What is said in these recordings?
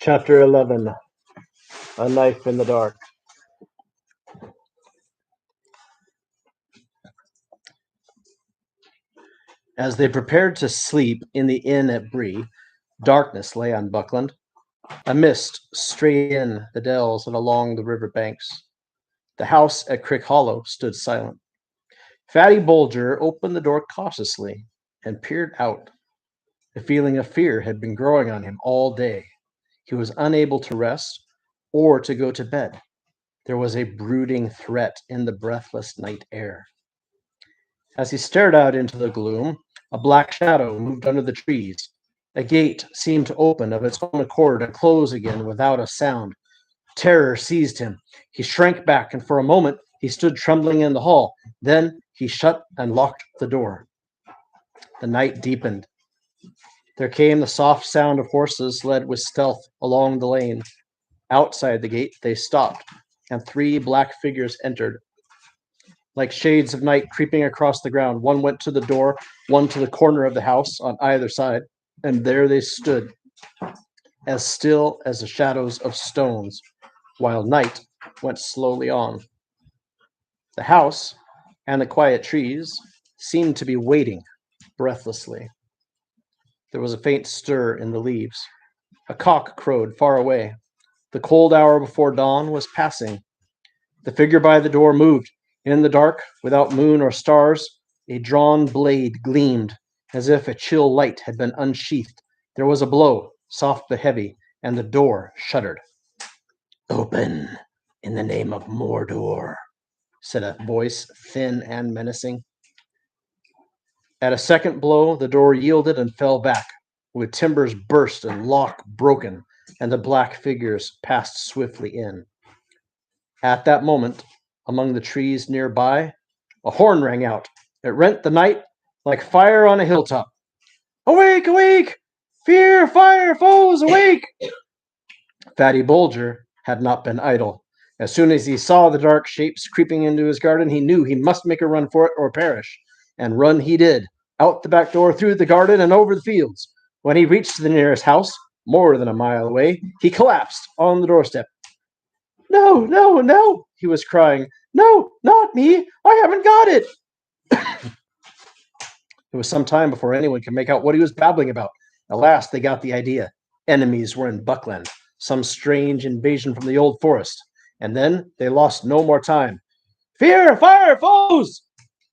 Chapter 11. A Knife in the Dark. As they prepared to sleep in the inn at Bree, darkness lay on Buckland. A mist strayed in the dells and along the river banks. The house at Crick Hollow stood silent. Fatty Bolger opened the door cautiously and peered out. A feeling of fear had been growing on him all day. He was unable to rest or to go to bed. There was a brooding threat in the breathless night air. As he stared out into the gloom, a black shadow moved under the trees. A gate seemed to open of its own accord and close again without a sound. Terror seized him. He shrank back, and for a moment he stood trembling in the hall. Then he shut and locked the door. The night deepened. There came the soft sound of horses led with stealth along the lane. Outside the gate they stopped, and three black figures entered. Like shades of night creeping across the ground, one went to the door, one to the corner of the house on either side, and there they stood, as still as the shadows of stones, while night went slowly on. The house and the quiet trees seemed to be waiting breathlessly. There was a faint stir in the leaves. A cock crowed far away. The cold hour before dawn was passing. The figure by the door moved. In the dark, without moon or stars, a drawn blade gleamed, as if a chill light had been unsheathed. There was a blow, soft but heavy, and the door shuddered. "Open, in the name of Mordor," said a voice, thin and menacing. At a second blow, the door yielded and fell back, with timbers burst and lock broken, and the black figures passed swiftly in. At that moment, among the trees nearby, a horn rang out. It rent the night like fire on a hilltop. "Awake, awake! Fear, fire, foes, awake!" Fatty Bolger had not been idle. As soon as he saw the dark shapes creeping into his garden, he knew he must make a run for it or perish. And run he did, out the back door, through the garden, and over the fields. When he reached the nearest house, more than a mile away, he collapsed on the doorstep. "No, no, no," he was crying. "No, not me. I haven't got it." It was some time before anyone could make out what he was babbling about. At last they got the idea. Enemies were in Buckland, some strange invasion from the old forest. And then they lost no more time. "Fear, fire, foes!"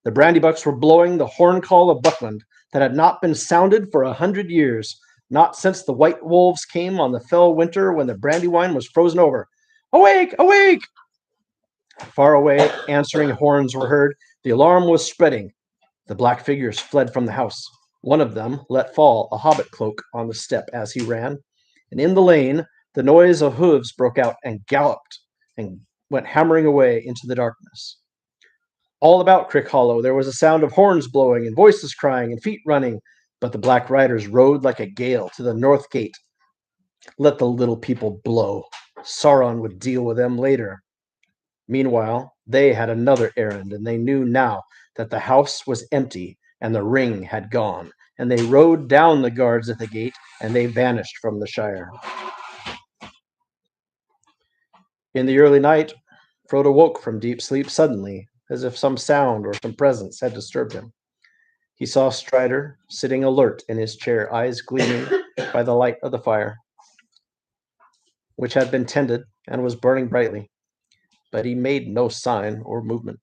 The brandybucks were blowing the horn call of Buckland that had not been sounded for 100 years, not since the white wolves came on the fell winter when the brandywine was frozen over. "Awake, awake!" Far away, answering horns were heard. The alarm was spreading. The black figures fled from the house. One of them let fall a hobbit cloak on the step as he ran, and in the lane the noise of hooves broke out and galloped and went hammering away into the darkness. All about Crick Hollow there was a sound of horns blowing and voices crying and feet running, but the black riders rode like a gale to the north gate. Let the little people blow. Sauron would deal with them later. Meanwhile, they had another errand, and they knew now that the house was empty and the ring had gone, and they rode down the guards at the gate, and they vanished from the Shire. In the early night, Frodo woke from deep sleep suddenly, as if some sound or some presence had disturbed him. He saw Strider sitting alert in his chair, eyes gleaming by the light of the fire, which had been tended and was burning brightly, but he made no sign or movement.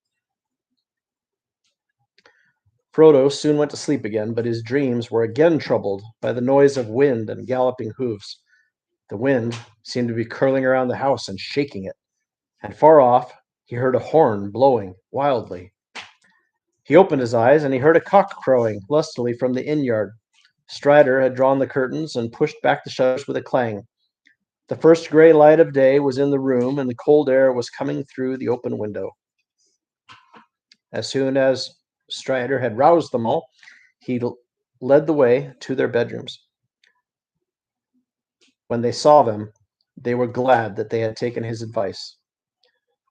Frodo soon went to sleep again, but his dreams were again troubled by the noise of wind and galloping hooves. The wind seemed to be curling around the house and shaking it, and far off he heard a horn blowing wildly. He opened his eyes, and he heard a cock crowing lustily from the inn yard. Strider had drawn the curtains and pushed back the shutters with a clang. The first gray light of day was in the room, and the cold air was coming through the open window. As soon as Strider had roused them all, he led the way to their bedrooms. When they saw them, they were glad that they had taken his advice.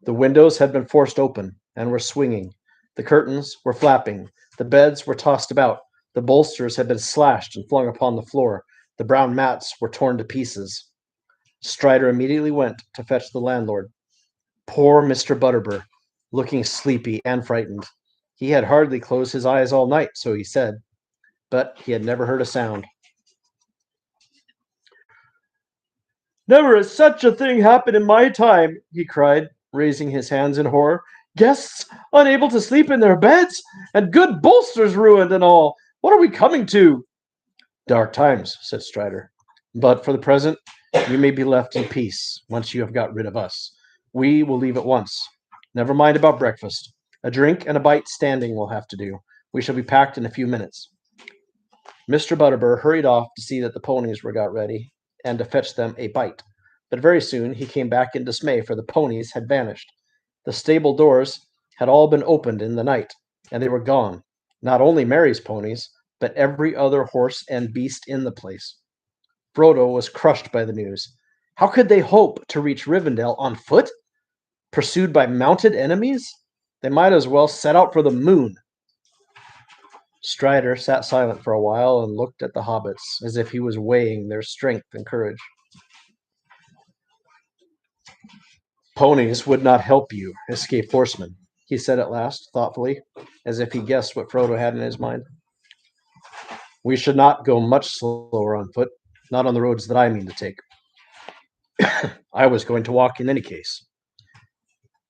The windows had been forced open and were swinging. The curtains were flapping. The beds were tossed about. The bolsters had been slashed and flung upon the floor. The brown mats were torn to pieces. Strider immediately went to fetch the landlord. Poor Mr. Butterbur, looking sleepy and frightened. He had hardly closed his eyes all night, so he said, but he had never heard a sound. Never has such a thing happened in my time, he cried, raising his hands in horror. Guests unable to sleep in their beds, and good bolsters ruined and all. What are we coming to? Dark times, said Strider. But for the present, you may be left in peace once you have got rid of us. We will leave at once. Never mind about breakfast. A drink and a bite standing will have to do. We shall be packed in a few minutes. Mr. Butterbur hurried off to see that the ponies were got ready and to fetch them a bite. But very soon he came back in dismay, for the ponies had vanished. The stable doors had all been opened in the night, and they were gone. Not only Mary's ponies, but every other horse and beast in the place. Frodo was crushed by the news. How could they hope to reach Rivendell on foot? Pursued by mounted enemies? They might as well set out for the moon. Strider sat silent for a while and looked at the hobbits, as if he was weighing their strength and courage. Ponies would not help you escape horsemen, he said at last, thoughtfully, as if he guessed what Frodo had in his mind. We should not go much slower on foot, not on the roads that I mean to take. I was going to walk in any case.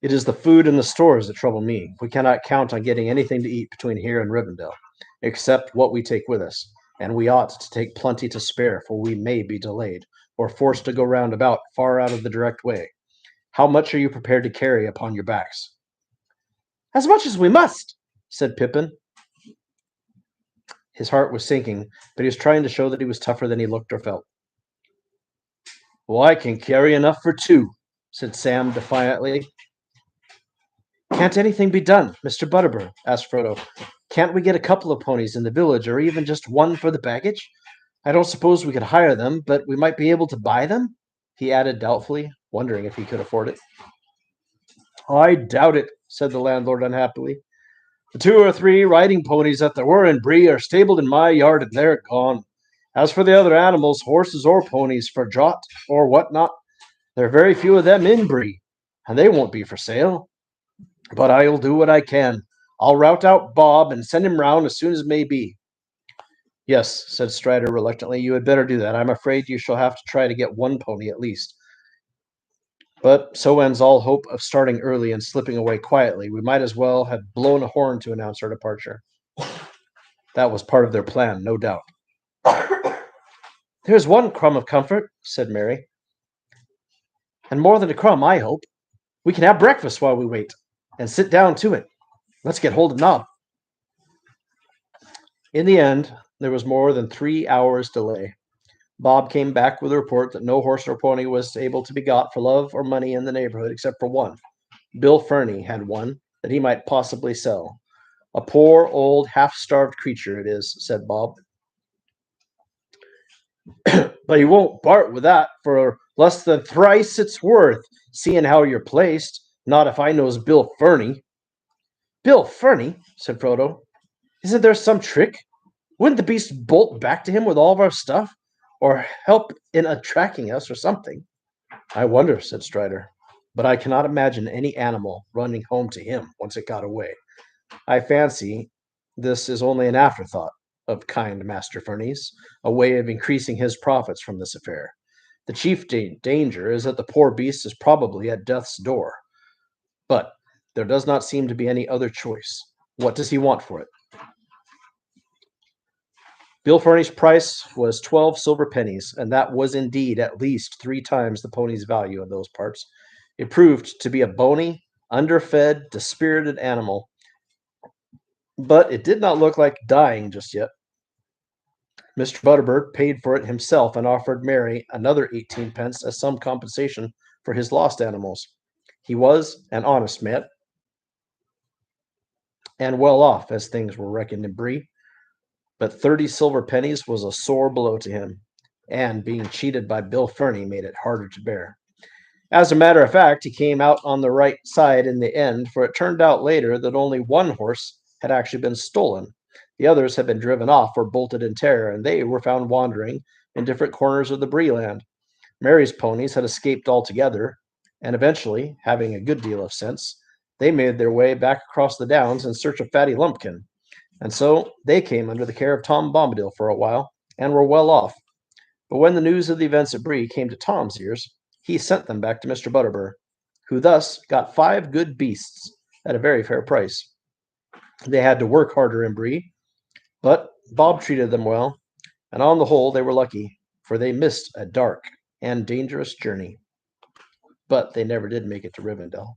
It is the food in the stores that trouble me. We cannot count on getting anything to eat between here and Rivendell, except what we take with us, and we ought to take plenty to spare, for we may be delayed, or forced to go round about far out of the direct way. How much are you prepared to carry upon your backs? As much as we must, said Pippin. His heart was sinking, but he was trying to show that he was tougher than he looked or felt. Well, I can carry enough for two, said Sam defiantly. Can't anything be done, Mr. Butterbur? Asked Frodo. Can't we get a couple of ponies in the village, or even just one for the baggage? I don't suppose we could hire them, but we might be able to buy them, he added doubtfully, wondering if he could afford it. I doubt it, said the landlord unhappily. The 2 or 3 riding ponies that there were in Bree are stabled in my yard, and they're gone. As for the other animals, horses or ponies for draught or what not, there are very few of them in Bree, and they won't be for sale. But I'll do what I can. I'll rout out Bob and send him round as soon as may be. Yes, said Strider reluctantly, you had better do that. I'm afraid you shall have to try to get one pony at least. But so ends all hope of starting early and slipping away quietly. We might as well have blown a horn to announce our departure. That was part of their plan, no doubt. There's one crumb of comfort, said Mary. And more than a crumb, I hope. We can have breakfast while we wait, and sit down to it. Let's get hold of Nob. In the end, there was more than 3 hours' delay. Bob came back with a report that no horse or pony was able to be got for love or money in the neighborhood except for one. Bill Fernie had one that he might possibly sell. A poor, old, half-starved creature it is, said Bob. But he won't part with that for less than thrice its worth, seeing how you're placed. Not if I knows Bill Fernie. Bill Fernie, said Frodo. Isn't there some trick? Wouldn't the beast bolt back to him with all of our stuff? Or help in attracting us or something? I wonder, said Strider. But I cannot imagine any animal running home to him once it got away. I fancy this is only an afterthought of kind Master Fernie's, a way of increasing his profits from this affair. The chief danger is that the poor beast is probably at death's door. But there does not seem to be any other choice. What does he want for it? Bill Fernie's price was 12 silver pennies, and that was indeed at least 3 times the pony's value in those parts. It proved to be a bony, underfed, dispirited animal, but it did not look like dying just yet. Mr. Butterbur paid for it himself and offered Mary another 18 pence as some compensation for his lost animals. He was an honest man, and well off, as things were reckoned in Bree. But 30 silver pennies was a sore blow to him, and being cheated by Bill Fernie made it harder to bear. As a matter of fact, he came out on the right side in the end, for it turned out later that only one horse had actually been stolen. The others had been driven off or bolted in terror, and they were found wandering in different corners of the Bree land. Mary's ponies had escaped altogether, and eventually, having a good deal of sense, they made their way back across the downs in search of Fatty Lumpkin, and so they came under the care of Tom Bombadil for a while, and were well off. But when the news of the events at Bree came to Tom's ears, he sent them back to Mr. Butterbur, who thus got 5 good beasts at a very fair price. They had to work harder in Bree, but Bob treated them well, and on the whole they were lucky, for they missed a dark and dangerous journey. But they never did make it to Rivendell.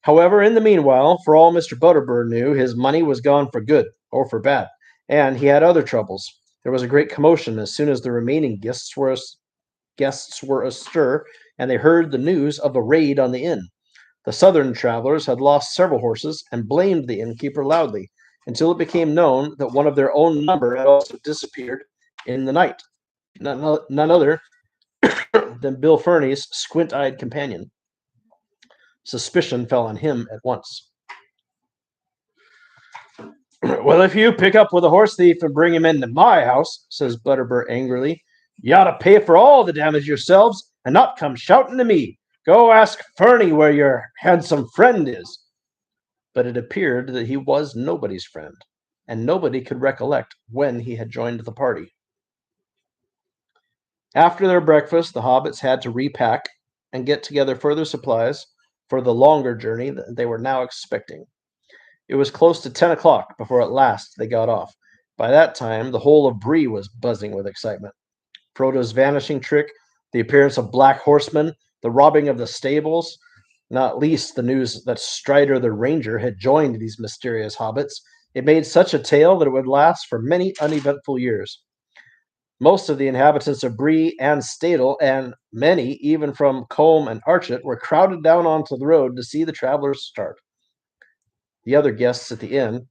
However, in the meanwhile, for all Mr. Butterbur knew, his money was gone for good or for bad, and he had other troubles. There was a great commotion as soon as the remaining guests were astir, and they heard the news of a raid on the inn. The southern travelers had lost several horses and blamed the innkeeper loudly, until it became known that one of their own number had also disappeared in the night. None other than Bill Ferny's squint-eyed companion. Suspicion fell on him at once. "Well, if you pick up with a horse thief and bring him into my house," says Butterbur angrily, "you ought to pay for all the damage yourselves, and not come shouting to me. Go ask Ferny where your handsome friend is." But it appeared that he was nobody's friend, and nobody could recollect when he had joined the party. After their breakfast, the hobbits had to repack and get together further supplies for the longer journey that they were now expecting. It was close to 10 o'clock before at last they got off. By that time, the whole of Bree was buzzing with excitement. Frodo's vanishing trick, the appearance of black horsemen, the robbing of the stables, not least the news that Strider the Ranger had joined these mysterious hobbits. It made such a tale that it would last for many uneventful years. Most of the inhabitants of Bree and Stadel, and many even from Combe and Archet, were crowded down onto the road to see the travelers start. The other guests at the inn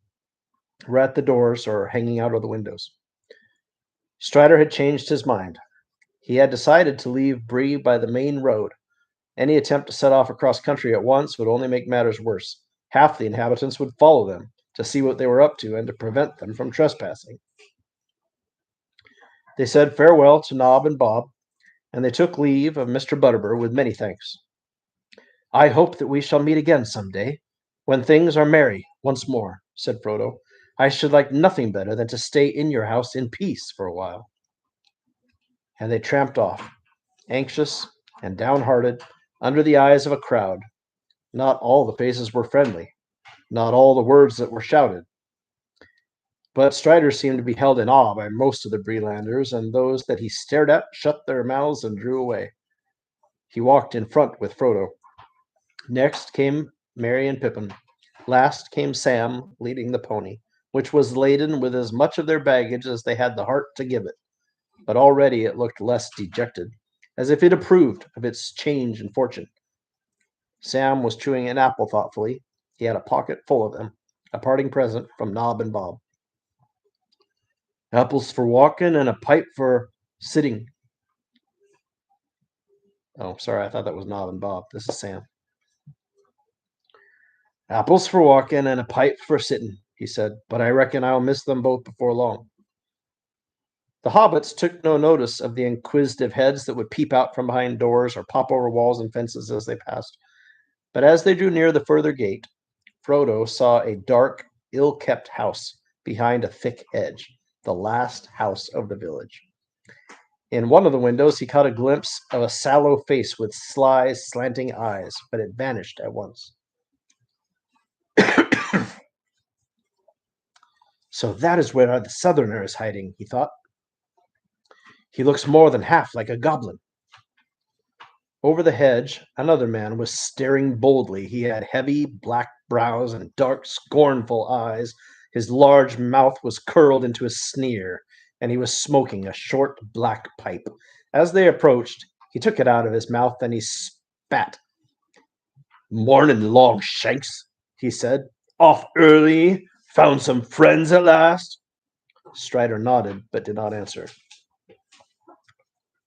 were at the doors or hanging out of the windows. Strider had changed his mind. He had decided to leave Bree by the main road. Any attempt to set off across country at once would only make matters worse. Half the inhabitants would follow them to see what they were up to and to prevent them from trespassing. They said farewell to Nob and Bob, and they took leave of Mr. Butterbur with many thanks. "I hope that we shall meet again some day, when things are merry once more," said Frodo. "I should like nothing better than to stay in your house in peace for a while." And they tramped off, anxious and downhearted, under the eyes of a crowd. Not all the faces were friendly, not all the words that were shouted. But Strider seemed to be held in awe by most of the Breelanders, and those that he stared at shut their mouths and drew away. He walked in front with Frodo. Next came Merry and Pippin. Last came Sam, leading the pony, which was laden with as much of their baggage as they had the heart to give it. But already it looked less dejected, as if it approved of its change in fortune. Sam was chewing an apple thoughtfully. He had a pocket full of them, a parting present from Nob and Bob. "Apples for walking and a pipe for sitting." Oh, sorry, I thought that was Nob and Bob. This is Sam. "Apples for walking and a pipe for sitting," he said, "but I reckon I'll miss them both before long." The hobbits took no notice of the inquisitive heads that would peep out from behind doors or pop over walls and fences as they passed. But as they drew near the further gate, Frodo saw a dark, ill-kept house behind a thick hedge, the last house of the village. In one of the windows he caught a glimpse of a sallow face with sly, slanting eyes, but it vanished at once. "So that is where the southerner is hiding," he thought. "He looks more than half like a goblin." Over the hedge, another man was staring boldly. He had heavy black brows and dark, scornful eyes. His large mouth was curled into a sneer, and he was smoking a short black pipe. As they approached, he took it out of his mouth and he spat. "Mornin', Longshanks," he said. "Off early? Found some friends at last?" Strider nodded, but did not answer.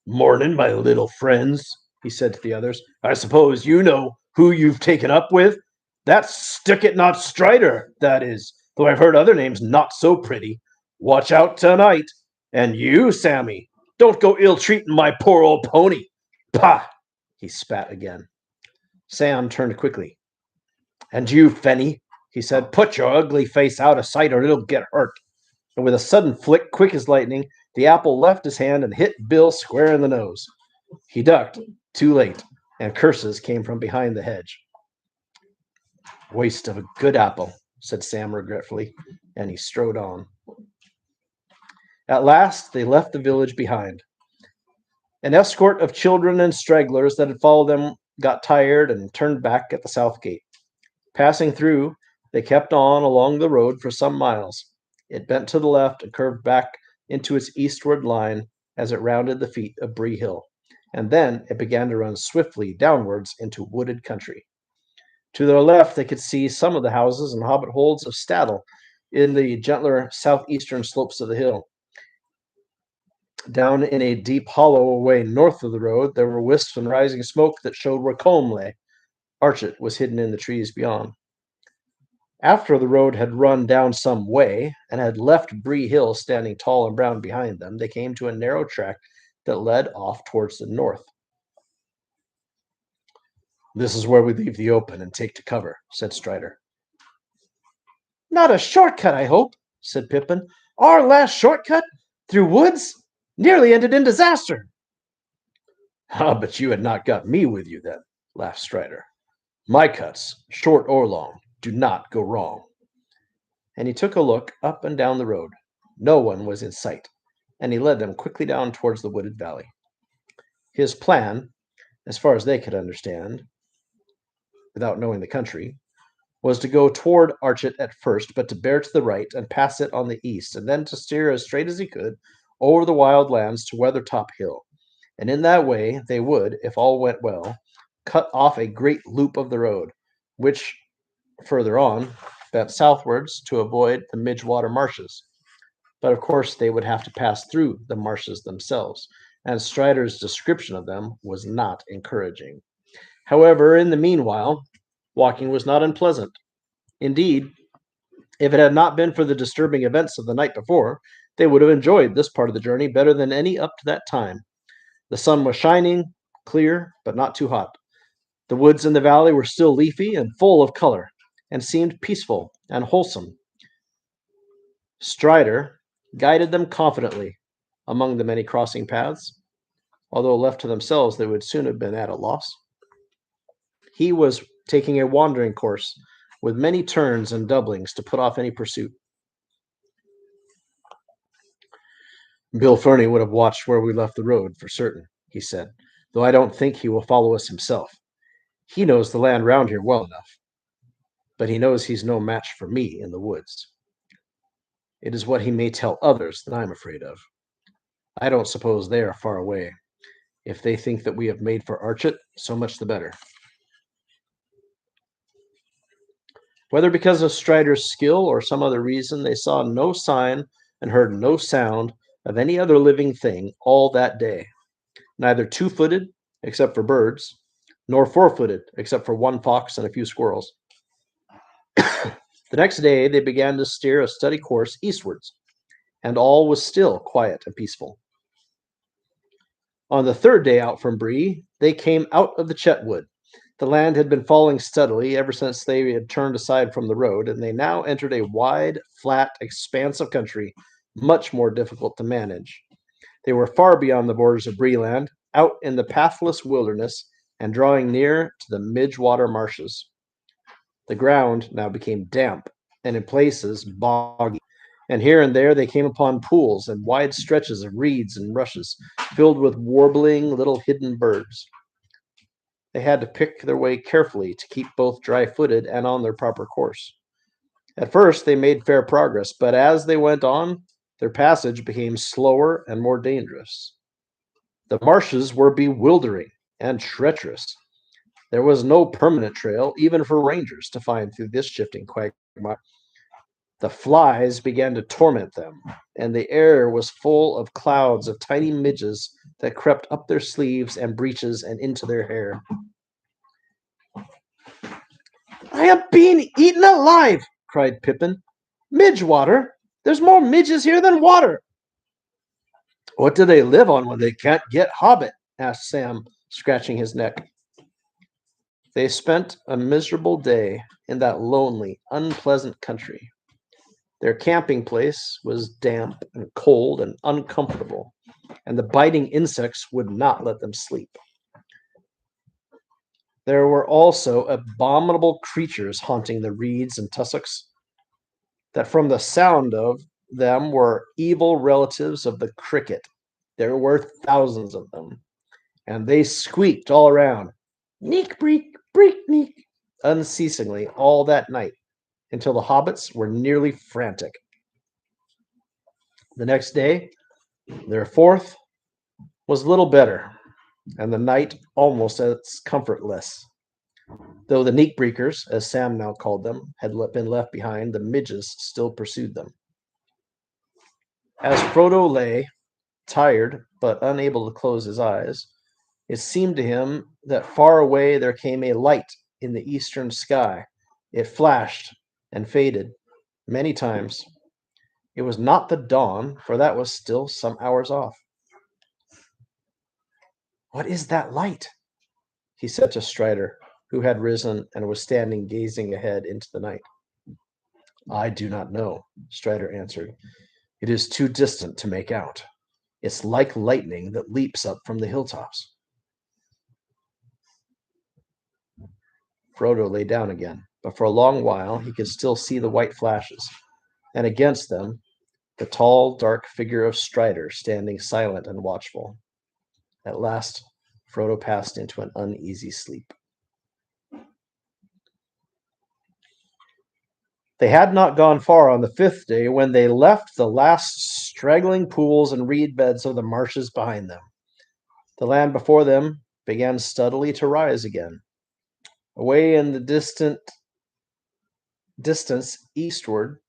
"Mornin', my little friends," he said to the others. "I suppose you know who you've taken up with? That's Stick-it-not Strider, that is, though I've heard other names not so pretty. Watch out tonight. And you, Sammy, Don't go ill-treating my poor old pony. Pah! He spat again. Sam turned quickly. And you, Fenny, he said, put your ugly face out of sight or it'll get hurt. And with a sudden flick, quick as lightning, the apple left his hand and hit Bill square in the nose. He ducked, too late, and curses came from behind the hedge. Waste of a good apple, said Sam regretfully, and he strode on. At last, they left the village behind. An escort of children and stragglers that had followed them got tired and turned back at the south gate. Passing through, they kept on along the road for some miles. It bent to the left and curved back into its eastward line as it rounded the feet of Bree Hill, and then it began to run swiftly downwards into wooded country. To their left, they could see some of the houses and hobbit holds of Staddle in the gentler southeastern slopes of the hill. Down in a deep hollow away north of the road, there were wisps and rising smoke that showed where Combe lay. Archet was hidden in the trees beyond. After the road had run down some way and had left Bree Hill standing tall and brown behind them, they came to a narrow track that led off towards the north. This is where we leave the open and take to cover, said Strider. Not a shortcut, I hope, said Pippin. Our last shortcut? Through woods? Nearly ended in disaster. Ah, but you had not got me with you then, laughed Strider. My cuts, short or long, do not go wrong. And he took a look up and down the road. No one was in sight, and he led them quickly down towards the wooded valley. His plan, as far as they could understand, without knowing the country, was to go toward Archet at first, but to bear to the right and pass it on the east, and then to steer as straight as he could over the wild lands to Weathertop Hill. And in that way they would, if all went well, cut off a great loop of the road, which, further on, bent southwards to avoid the Midgewater marshes. But of course they would have to pass through the marshes themselves, and Strider's description of them was not encouraging. However, in the meanwhile, walking was not unpleasant. Indeed, if it had not been for the disturbing events of the night before, they would have enjoyed this part of the journey better than any up to that time. The sun was shining, clear, but not too hot. The woods in the valley were still leafy and full of color, and seemed peaceful and wholesome. Strider guided them confidently among the many crossing paths. Although left to themselves, they would soon have been at a loss. He was taking a wandering course, with many turns and doublings to put off any pursuit. Bill Ferny would have watched where we left the road, for certain, he said, though I don't think he will follow us himself. He knows the land round here well enough, but he knows he's no match for me in the woods. It is what he may tell others that I'm afraid of. I don't suppose they are far away. If they think that we have made for Archet, so much the better. Whether because of Strider's skill or some other reason, they saw no sign and heard no sound of any other living thing all that day. Neither two-footed, except for birds, nor four-footed, except for one fox and a few squirrels. The next day they began to steer a steady course eastwards, and all was still quiet and peaceful. On the third day out from Bree, they came out of the Chetwood. The land had been falling steadily ever since they had turned aside from the road, and they now entered a wide, flat expanse of country, much more difficult to manage. They were far beyond the borders of Breeland, out in the pathless wilderness, and drawing near to the Midgewater marshes. The ground now became damp, and in places boggy, and here and there they came upon pools and wide stretches of reeds and rushes, filled with warbling little hidden birds. They had to pick their way carefully to keep both dry-footed and on their proper course. At first they made fair progress, but as they went on, their passage became slower and more dangerous. The marshes were bewildering and treacherous. There was no permanent trail, even for rangers, to find through this shifting quagmire. The flies began to torment them, and the air was full of clouds of tiny midges that crept up their sleeves and breeches and into their hair. I am being eaten alive, cried Pippin. Midgewater! There's more midges here than water. What do they live on when they can't get hobbit? Asked Sam, scratching his neck. They spent a miserable day in that lonely, unpleasant country. Their camping place was damp and cold and uncomfortable, and the biting insects would not let them sleep. There were also abominable creatures haunting the reeds and tussocks that, from the sound of them, were evil relatives of the cricket. There were thousands of them, and they squeaked all around, neek breek, breek neek, unceasingly all that night until the hobbits were nearly frantic. The next day, their fourth, was little better, and the night almost as comfortless. Though the neekbreakers, as Sam now called them, had been left behind, the midges still pursued them. As Frodo lay, tired but unable to close his eyes, it seemed to him that far away there came a light in the eastern sky. It flashed and faded many times. It was not the dawn, for that was still some hours off. "What is that light?" he said to Strider, who had risen and was standing gazing ahead into the night. "I do not know," Strider answered. "It is too distant to make out. It's like lightning that leaps up from the hilltops." Frodo lay down again, but for a long while he could still see the white flashes, and against them the tall, dark figure of Strider standing silent and watchful. At last Frodo passed into an uneasy sleep. They had not gone far on the fifth day when they left the last straggling pools and reed beds of the marshes behind them. The land before them began steadily to rise again. Away in the distance eastward,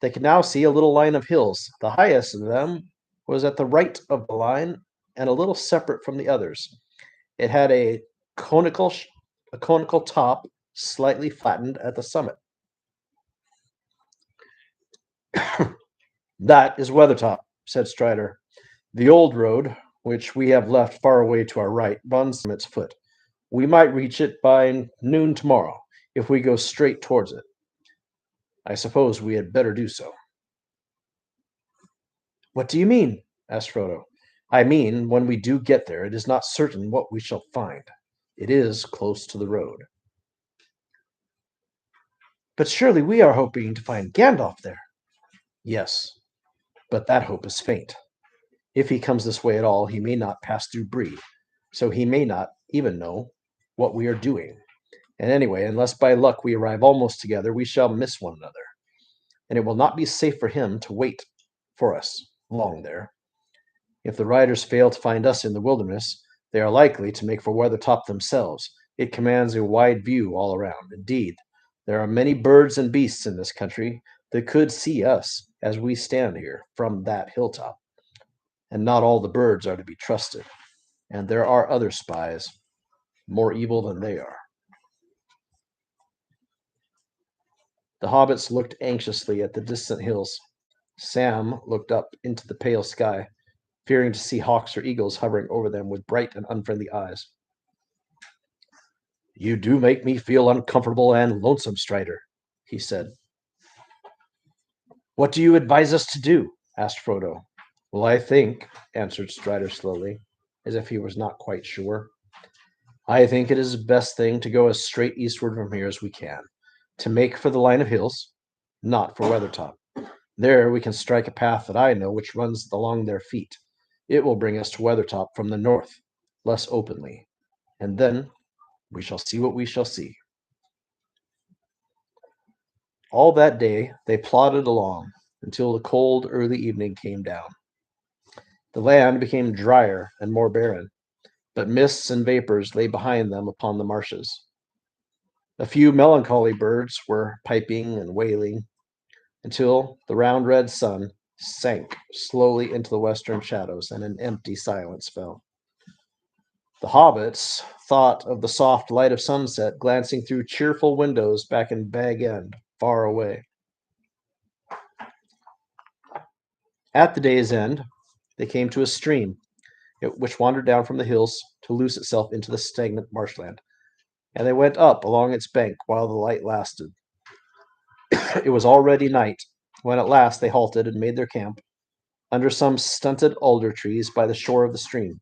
they could now see a little line of hills. The highest of them was at the right of the line and a little separate from the others. It had conical, a conical top, slightly flattened at the summit. "That is Weathertop," said Strider. "The old road, which we have left far away to our right, runs from its foot. We might reach it by noon tomorrow, if we go straight towards it. I suppose we had better do so." "What do you mean?" asked Frodo. "I mean, when we do get there, it is not certain what we shall find. It is close to the road." "But surely we are hoping to find Gandalf there." "Yes, but that hope is faint. If he comes this way at all, he may not pass through Bree, so he may not even know what we are doing. And anyway, unless by luck we arrive almost together, we shall miss one another, and it will not be safe for him to wait for us long there. If the riders fail to find us in the wilderness, they are likely to make for Weathertop themselves. It commands a wide view all around. Indeed, there are many birds and beasts in this country that could see us as we stand here from that hilltop. And not all the birds are to be trusted, and there are other spies more evil than they are." The hobbits looked anxiously at the distant hills. Sam looked up into the pale sky, fearing to see hawks or eagles hovering over them with bright and unfriendly eyes. "You do make me feel uncomfortable and lonesome, Strider," he said. "What do you advise us to do?" asked Frodo. "Well, I think," answered Strider slowly, as if he was not quite sure, "I think it is the best thing to go as straight eastward from here as we can, to make for the line of hills, not for Weathertop. There we can strike a path that I know which runs along their feet. It will bring us to Weathertop from the north, less openly, and then we shall see what we shall see." All that day they plodded along until the cold early evening came down. The land became drier and more barren, but mists and vapors lay behind them upon the marshes. A few melancholy birds were piping and wailing until the round red sun sank slowly into the western shadows and an empty silence fell. The hobbits thought of the soft light of sunset glancing through cheerful windows back in Bag End, far away. At the day's end, they came to a stream, which wandered down from the hills to lose itself into the stagnant marshland, and they went up along its bank while the light lasted. It was already night when at last they halted and made their camp under some stunted alder trees by the shore of the stream.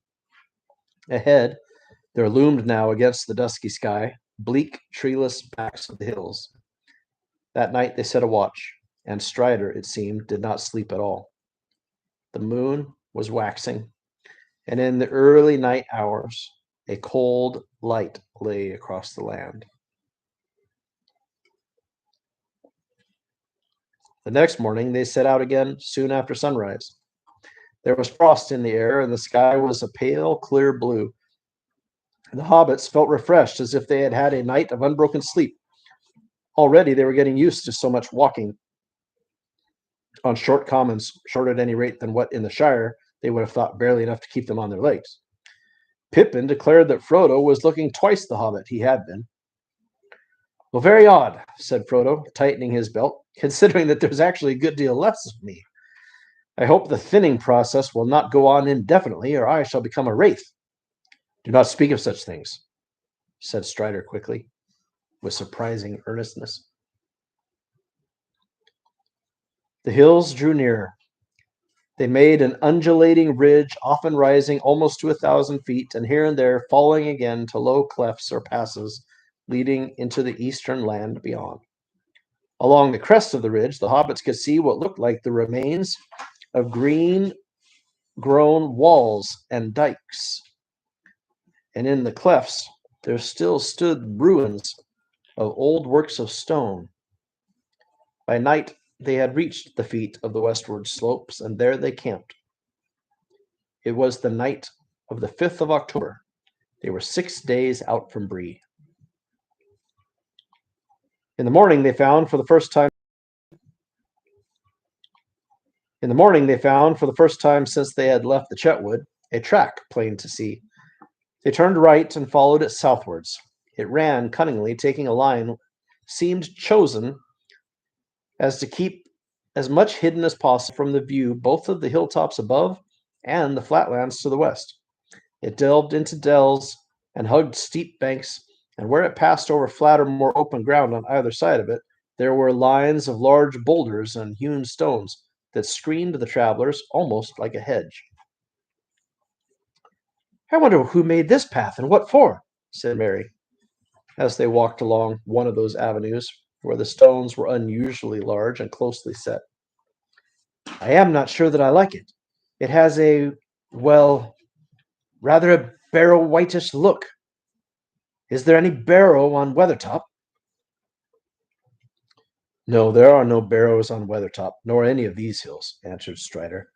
Ahead, there loomed now against the dusky sky bleak, treeless backs of the hills. That night they set a watch, and Strider, it seemed, did not sleep at all. The moon was waxing, and in the early night hours a cold light lay across the land. The next morning they set out again soon after sunrise. There was frost in the air, and the sky was a pale, clear blue. The hobbits felt refreshed as if they had had a night of unbroken sleep. Already they were getting used to so much walking on short commons, short at any rate than what in the Shire they would have thought barely enough to keep them on their legs. Pippin declared that Frodo was looking twice the hobbit he had been. Well, very odd, said Frodo, tightening his belt, considering that there's actually a good deal less of me. I hope the thinning process will not go on indefinitely, or I shall become a wraith. Do not speak of such things, said Strider quickly, with surprising earnestness. The hills drew nearer. They made an undulating ridge, often rising almost to 1,000 feet, and here and there falling again to low clefts or passes leading into the eastern land beyond. Along the crest of the ridge, the hobbits could see what looked like the remains of green-grown walls and dikes. And in the clefts, there still stood ruins of old works of stone. By night, they had reached the feet of the westward slopes, and there they camped. It was the night of the 5th of October. They were 6 days out from Bree. In the morning, they found for the first time since they had left the Chetwood, a track plain to see. They turned right and followed it southwards. It ran cunningly, taking a line seemed chosen as to keep as much hidden as possible from the view both of the hilltops above and the flatlands to the west. It delved into dells and hugged steep banks, and where it passed over flatter, more open ground on either side of it, there were lines of large boulders and hewn stones that screened the travelers almost like a hedge. I wonder who made this path and what for, said Mary, as they walked along one of those avenues where the stones were unusually large and closely set. I am not sure that I like it. It has rather a barrow whitish look. Is there any barrow on Weathertop? No, there are no barrows on Weathertop, nor any of these hills, answered Strider.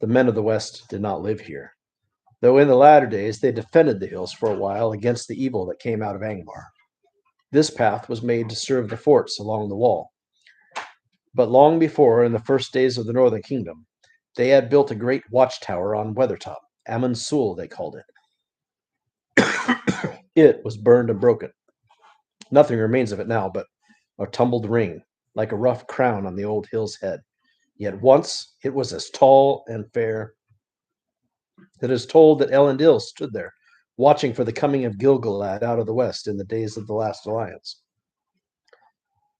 The men of the West did not live here, though in the latter days they defended the hills for a while against the evil that came out of Angmar. This path was made to serve the forts along the wall. But long before, in the first days of the Northern Kingdom, they had built a great watchtower on Weathertop. Amon Sul, they called it. It was burned and broken. Nothing remains of it now but a tumbled ring, like a rough crown on the old hill's head. Yet once it was as tall and fair. It is told that Elendil stood there, watching for the coming of Gil-galad out of the west in the days of the last alliance.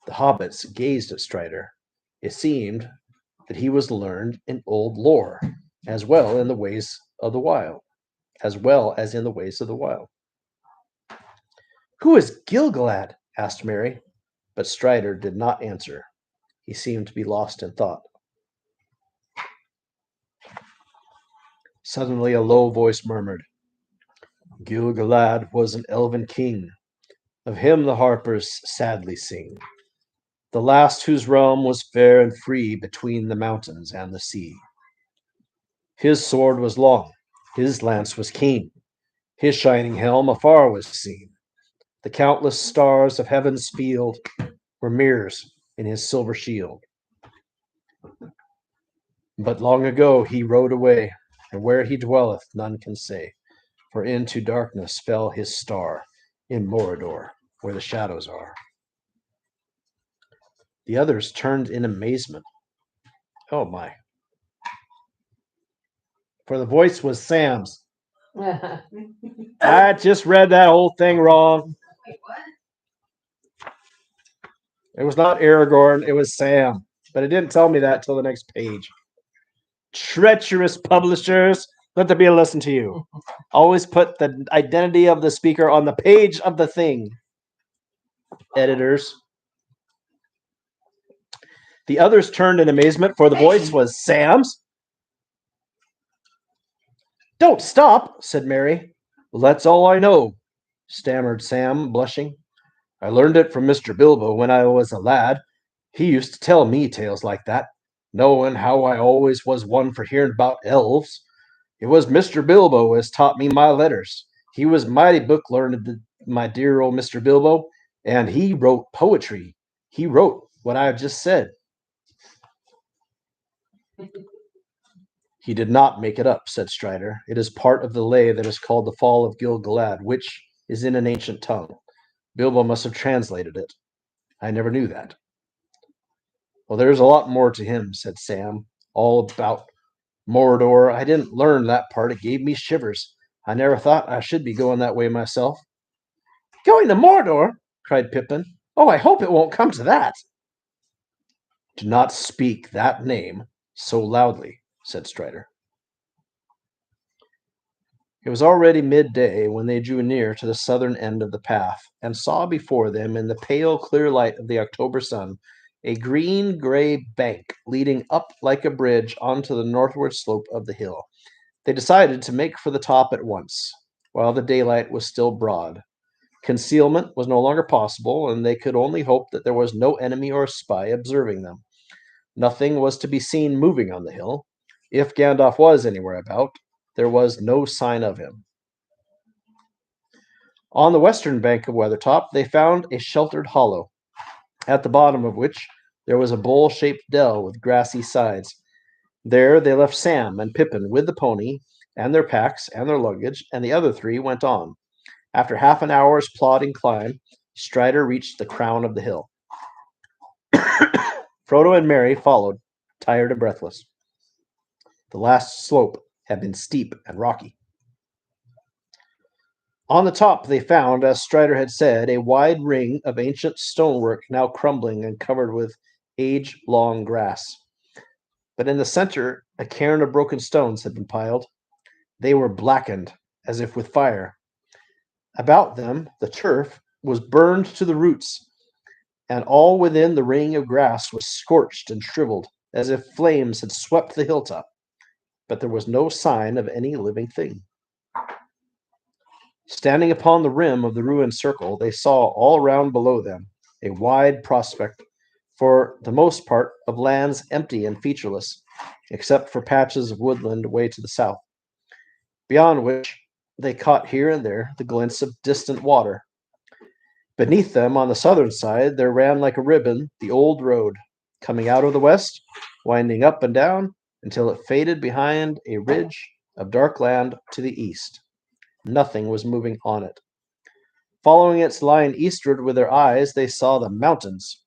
The hobbits gazed at Strider. It seemed that he was learned in old lore, as well in the ways of the wild. Who is Gil-galad? Asked Mary, but Strider did not answer. He seemed to be lost in thought. Suddenly a low voice murmured, Gil-galad was an elven king. Of him the harpers sadly sing. The last whose realm was fair and free between the mountains and the sea. His sword was long, his lance was keen, his shining helm afar was seen. The countless stars of heaven's field were mirrors in his silver shield. But long ago he rode away, and where he dwelleth none can say, for into darkness fell his star in Mordor, where the shadows are. The others turned in amazement. Oh my. for the voice was Sam's. I just read that whole thing wrong. It was not Aragorn, it was Sam. But it didn't tell me that till the next page. Treacherous publishers, let there be a lesson to you. Always put the identity of the speaker on the page of the thing. Editors. The others turned in amazement, for the voice was Sam's. Don't stop, said Mary. Well, that's all I know, stammered Sam, blushing. I learned it from Mr. Bilbo when I was a lad. He used to tell me tales like that, knowing how I always was one for hearing about elves. It was Mr. Bilbo as taught me my letters. He was mighty book learned, my dear old Mr. Bilbo, and he wrote poetry. He wrote what I have just said. He did not make it up, said Strider. It is part of the lay that is called the Fall of Gil-galad, which is in an ancient tongue. Bilbo must have translated it. I never knew that. Well, there's a lot more to him, said Sam. All about Mordor. I didn't learn that part. It gave me shivers. I never thought I should be going that way myself. Going to Mordor? Cried Pippin. Oh, I hope it won't come to that. Do not speak that name so loudly, said Strider. It was already midday when they drew near to the southern end of the path, and saw before them, in the pale, clear light of the October sun, a green-gray bank leading up like a bridge onto the northward slope of the hill. They decided to make for the top at once, while the daylight was still broad. Concealment was no longer possible, and they could only hope that there was no enemy or spy observing them. Nothing was to be seen moving on the hill. If Gandalf was anywhere about, there was no sign of him. On the western bank of Weathertop, they found a sheltered hollow, at the bottom of which there was a bowl-shaped dell with grassy sides. There they left Sam and Pippin with the pony, and their packs and their luggage, and the other three went on. After half an hour's plodding climb, Strider reached the crown of the hill. Frodo and Merry followed, tired and breathless. The last slope had been steep and rocky. On the top they found, as Strider had said, a wide ring of ancient stonework now crumbling and covered with age-long grass. But in the center, a cairn of broken stones had been piled. They were blackened, as if with fire. About them, the turf was burned to the roots, and all within the ring of grass was scorched and shriveled, as if flames had swept the hilltop. But there was no sign of any living thing. Standing upon the rim of the ruined circle, they saw all round below them a wide prospect, for the most part of lands empty and featureless, except for patches of woodland away to the south, beyond which they caught here and there the glints of distant water. Beneath them, on the southern side, there ran like a ribbon the old road, coming out of the west, winding up and down until it faded behind a ridge of dark land to the east. Nothing was moving on it. Following its line eastward with their eyes, they saw the mountains.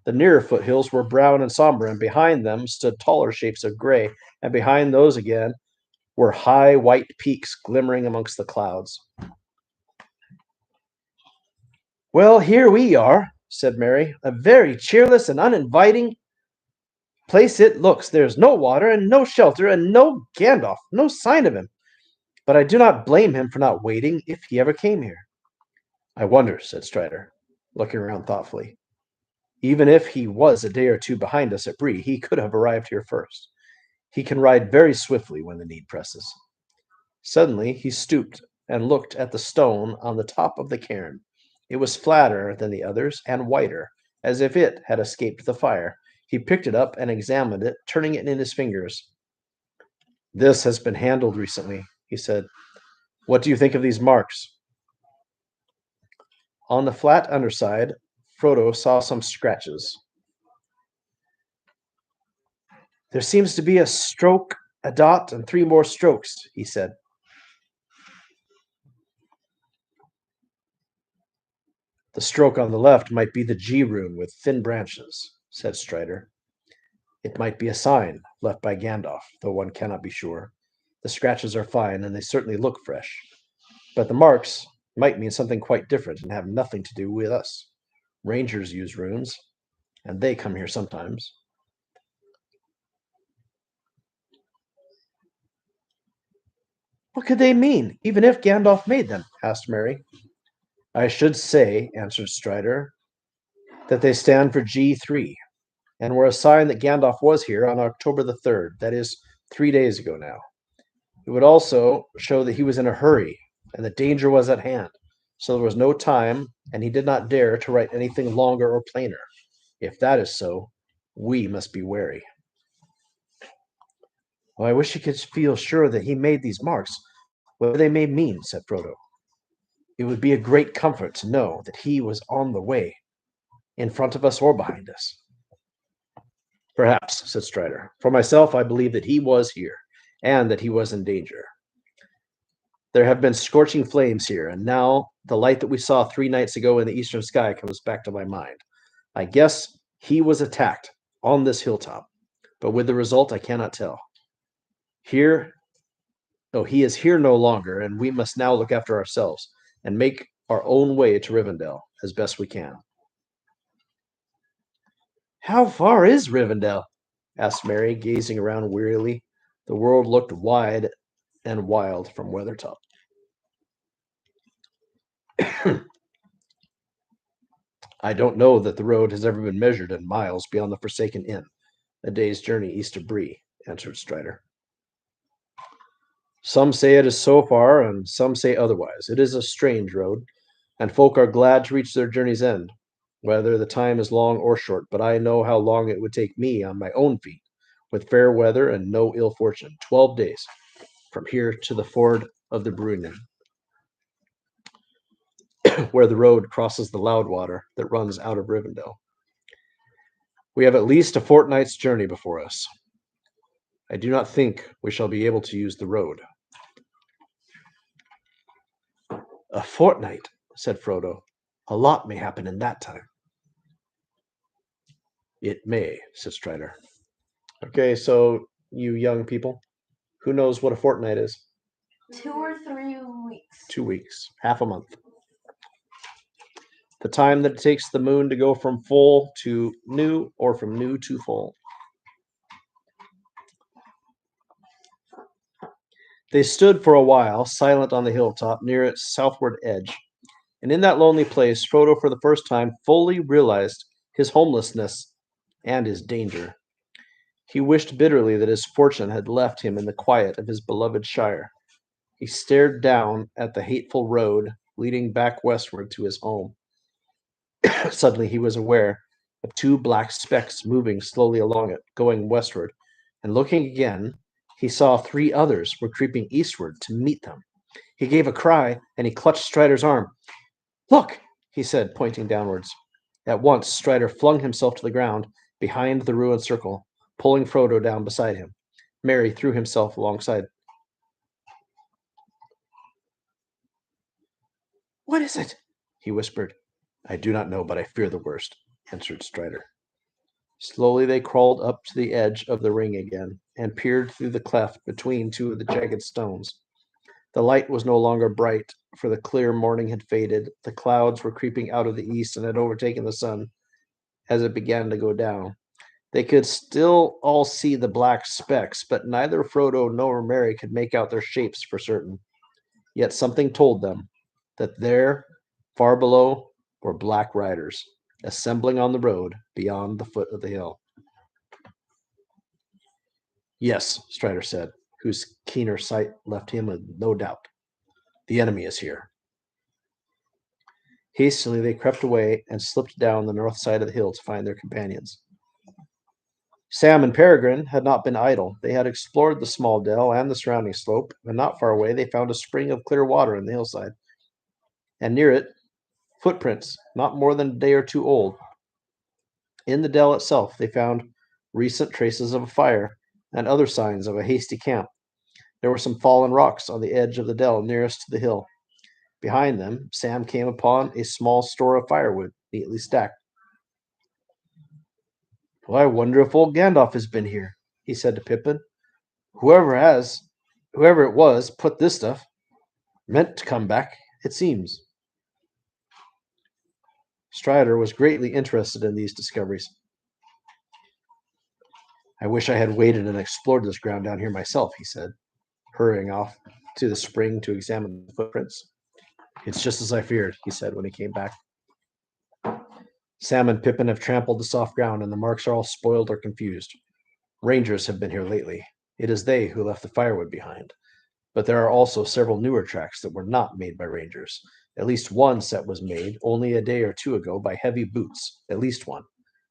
The nearer foothills were brown and somber, and behind them stood taller shapes of gray, and behind those again were high white peaks glimmering amongst the clouds. Well, here we are, said Mary. A very cheerless and uninviting place it looks. There's no water and no shelter and no Gandalf, no sign of him. But I do not blame him for not waiting if he ever came here. I wonder, said Strider, looking around thoughtfully. Even if he was a day or two behind us at Bree, he could have arrived here first. He can ride very swiftly when the need presses. Suddenly he stooped and looked at the stone on the top of the cairn. It was flatter than the others and whiter, as if it had escaped the fire. He picked it up and examined it, turning it in his fingers. This has been handled recently, he said. What do you think of these marks? On the flat underside, Frodo saw some scratches. There seems to be a stroke, a dot, and 3 more strokes, he said. The stroke on the left might be the G rune with thin branches, said Strider. It might be a sign left by Gandalf, though one cannot be sure. The scratches are fine, and they certainly look fresh. But the marks might mean something quite different and have nothing to do with us. Rangers use runes, and they come here sometimes. What could they mean, even if Gandalf made them? Asked Mary. I should say, answered Strider, that they stand for G3, and were a sign that Gandalf was here on October the 3rd, that is, 3 days ago now. It would also show that he was in a hurry, and that danger was at hand, so there was no time, and he did not dare to write anything longer or plainer. If that is so, we must be wary. Well, I wish you could feel sure that he made these marks, whatever they may mean, said Frodo. It would be a great comfort to know that he was on the way, in front of us or behind us. Perhaps, said Strider. For myself, I believe that he was here, and that he was in danger. There have been scorching flames here, and now the light that we saw 3 nights ago in the eastern sky comes back to my mind. I guess he was attacked on this hilltop, but with the result I cannot tell. Here, though he is here no longer, and we must now look after ourselves and make our own way to Rivendell as best we can. How far is Rivendell? Asked Mary, gazing around wearily. The world looked wide and wild from Weathertop. I don't know that the road has ever been measured in miles beyond the Forsaken Inn, a day's journey east of Bree, answered Strider. Some say it is so far, and some say otherwise. It is a strange road, and folk are glad to reach their journey's end, whether the time is long or short. But I know how long it would take me on my own feet, with fair weather and no ill fortune. 12 days from here to the ford of the Bruinen, where the road crosses the Loudwater that runs out of Rivendell. We have at least a fortnight's journey before us. I do not think we shall be able to use the road. A fortnight, said Frodo. A lot may happen in that time. It may, said Strider. Okay, so you young people, who knows what a fortnight is? 2 or 3 weeks. 2 weeks, half a month. The time that it takes the moon to go from full to new or from new to full. They stood for a while, silent on the hilltop near its southward edge, and in that lonely place Frodo for the first time fully realized his homelessness and his danger. He wished bitterly that his fortune had left him in the quiet of his beloved Shire. He stared down at the hateful road leading back westward to his home. Suddenly he was aware of 2 black specks moving slowly along it, going westward, and looking again, he saw 3 others were creeping eastward to meet them. He gave a cry, and he clutched Strider's arm. Look, he said, pointing downwards. At once Strider flung himself to the ground behind the ruined circle, pulling Frodo down beside him. Merry threw himself alongside. What is it? He whispered. I do not know, but I fear the worst, answered Strider. Slowly they crawled up to the edge of the ring again, and peered through the cleft between 2 of the jagged stones. The light was no longer bright, for the clear morning had faded. The clouds were creeping out of the east and had overtaken the sun as it began to go down. They could still all see the black specks, but neither Frodo nor Merry could make out their shapes for certain. Yet something told them that there, far below, were black riders, assembling on the road beyond the foot of the hill. Yes, Strider said, whose keener sight left him with no doubt. The enemy is here. Hastily they crept away and slipped down the north side of the hill to find their companions. Sam and Peregrine had not been idle. They had explored the small dell and the surrounding slope, and not far away they found a spring of clear water in the hillside, and near it footprints not more than a day or 2 old. In the dell itself they found recent traces of a fire and other signs of a hasty camp. There were some fallen rocks on the edge of the dell nearest to the hill. Behind them, Sam came upon a small store of firewood, neatly stacked. Well, I wonder if old Gandalf has been here, he said to Pippin. Whoever has Whoever it was put this stuff. Meant to come back, it seems. Strider was greatly interested in these discoveries. I wish I had waited and explored this ground down here myself, he said, hurrying off to the spring to examine the footprints. It's just as I feared, he said when he came back. Sam and Pippin have trampled the soft ground, and the marks are all spoiled or confused. Rangers have been here lately. It is they who left the firewood behind. But there are also several newer tracks that were not made by rangers. At least one set was made only a day or two ago by heavy boots. At least one.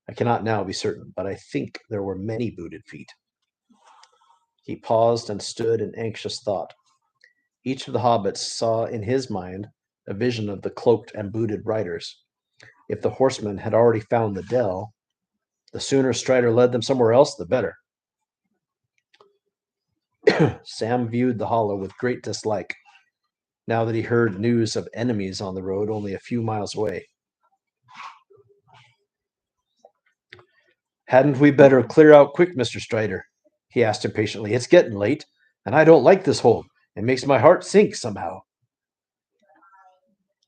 I cannot now be certain, but I think there were many booted feet. He paused and stood in anxious thought. Each of the hobbits saw in his mind a vision of the cloaked and booted riders. If the horsemen had already found the dell, the sooner Strider led them somewhere else, the better. Sam viewed the hollow with great dislike, now that he heard news of enemies on the road only a few miles away. Hadn't we better clear out quick, Mr. Strider? He asked impatiently. It's getting late, and I don't like this hold. It makes my heart sink somehow.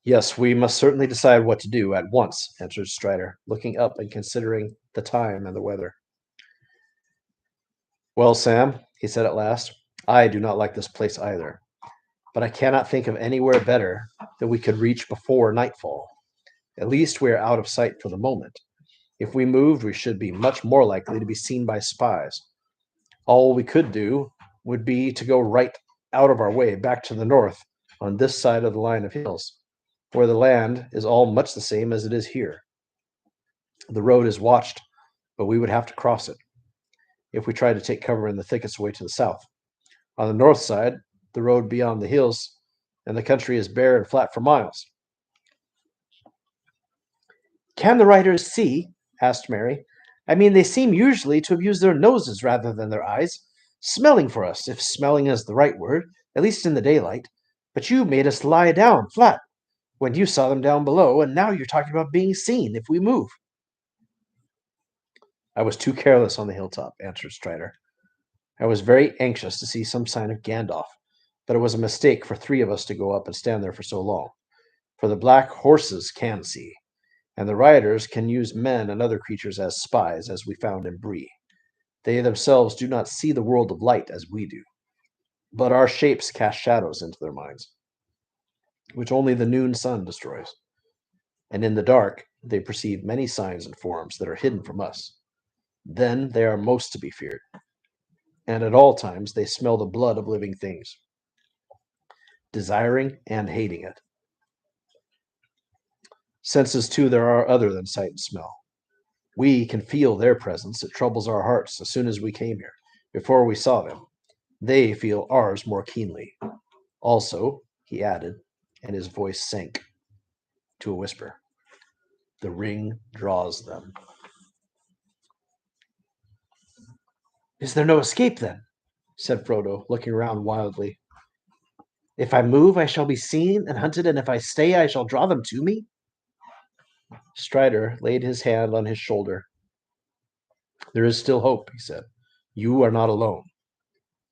Yes, we must certainly decide what to do at once, answered Strider, looking up and considering the time and the weather. Well, Sam, he said at last, I do not like this place either, but I cannot think of anywhere better that we could reach before nightfall. At least we are out of sight for the moment. If we moved, we should be much more likely to be seen by spies. All we could do would be to go right out of our way back to the north on this side of the line of hills, where the land is all much the same as it is here. The road is watched, but we would have to cross it if we tried to take cover in the thickets away to the south. On the north side, the road beyond the hills, and the country is bare and flat for miles. Can the riders see? Asked Mary. I mean, they seem usually to have used their noses rather than their eyes, smelling for us, if smelling is the right word, at least in the daylight. But you made us lie down flat when you saw them down below, and now you're talking about being seen if we move. I was too careless on the hilltop, answered Strider. I was very anxious to see some sign of Gandalf, but it was a mistake for three of us to go up and stand there for so long. For the black horses can see, and the riders can use men and other creatures as spies, as we found in Bree. They themselves do not see the world of light as we do, but our shapes cast shadows into their minds, which only the noon sun destroys. And in the dark, they perceive many signs and forms that are hidden from us. Then they are most to be feared, and at all times they smell the blood of living things, desiring and hating it. Senses, too, there are other than sight and smell. We can feel their presence. It troubles our hearts as soon as we came here, before we saw them. They feel ours more keenly. Also, he added, and his voice sank to a whisper, the ring draws them. Is there no escape, then? Said Frodo, looking round wildly. If I move, I shall be seen and hunted, and if I stay, I shall draw them to me? Strider laid his hand on his shoulder. There is still hope, he said. You are not alone.